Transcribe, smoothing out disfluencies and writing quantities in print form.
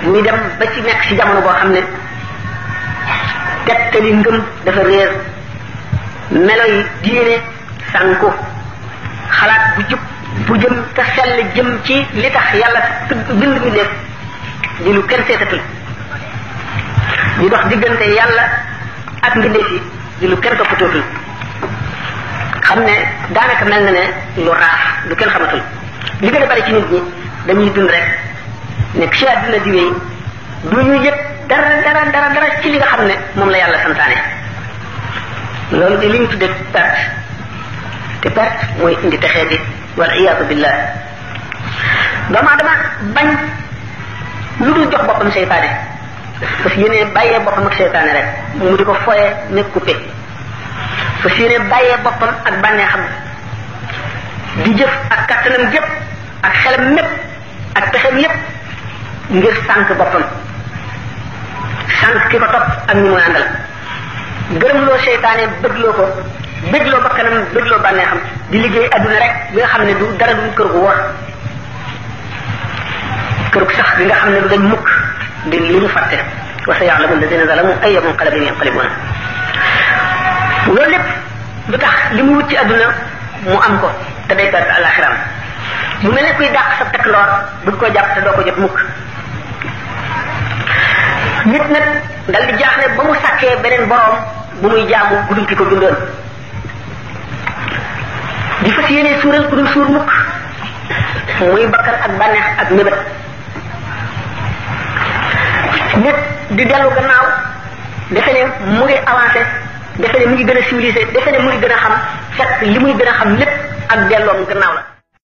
muy dem ba ci nekk ci jamono boo xam ne tettali ngëm dafa réer melo yi diine sànku xalaat bu jub bu jëm te sell jëm ci li tax yàlla bind mi def di lu kenn seetatul di dox diggante yàlla ak mbindeef yi di lu kenn toppatootul xam ne daanaka mel na ne lu raaf lu kenn xamatul li gën a bari ci nit ñi dañuy dund rek nekk ci àdduna di wéy du ñu yëg dara ci li nga xam ne moom la yàlla santaane loolu di li ñu tuddee perte te perte mooy indi texee bi wal iyaatu billah doomu adama bañ lu dul jox boppam seytaane fas yéene bàyyee boppam ak seytaane rek mu di ko foye nekk coupé fas yéene bàyyee boppam ak bànneexam di jëf ak kattanam yépp ak xelam mépp ak pexem yépp ngir sànk boppam sànk ki ko topp ak ñi mu àndal gërëmloo seytaane bëggloo ko bëggloo bakkanam bëggloo bànneexam di liggéey adduna rek bi nga xam ne du dara du kër gu wor kër gu sax bi nga xam ne du dañ mukk di li ñu fàtte wa sa ya'lamu alladhina zalamu ayya munqalabin yanqalibuna loolu lépp lu tax li mu wut ci adduna mu am ko te day perte alaxiram mu mel ne kuy dàq sa takk loor bëgg ko jàpp te doo ko jot mukk nit nag dal di jaaxle ba mu sàkkee beneen boroom bu muy jaamu bu dul ki ko bindoon di fas yéene suural ku dul suur mukk muy bakkar ak bànneex ak mébét nit di dellu gannaaw defe ne mu ngi avancé defe ne mu ngi gën a civilisé defe ne mu ngi gën a xam fekk li muy gën a xam lépp ak delloom gannaaw la